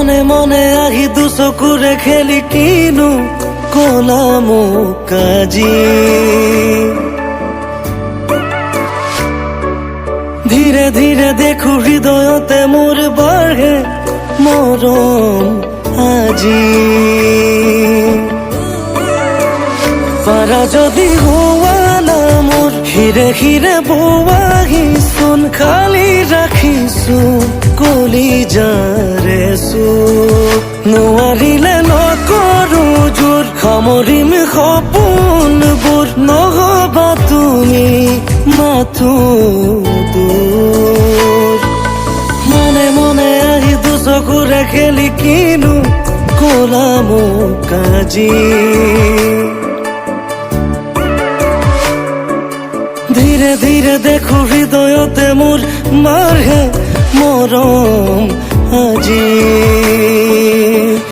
মনে মনে আহি দুচকুৰে খেলি কিনো কলাম কাজি ধীৰে ধীৰে দেখো হৃদয়তে মোৰ বাঢ়ে মৰম আজি পাৰা যদি হোৱা না মোৰ হিৰে হিৰে বোৱাহিচোন খালি ৰাখিছো কলিজাৰে চুপ নোৱাৰিলে নকৰো জোৰ সামৰিম সপোনবোৰ নহবা তুমি মাথো দূৰ মনে মনে আহি দুচকুৰে খেলি কিনো কলাম কাজি ধীৰে ধীৰে দেখো হৃদয়তে মোৰ মাৰহে মৰম আজি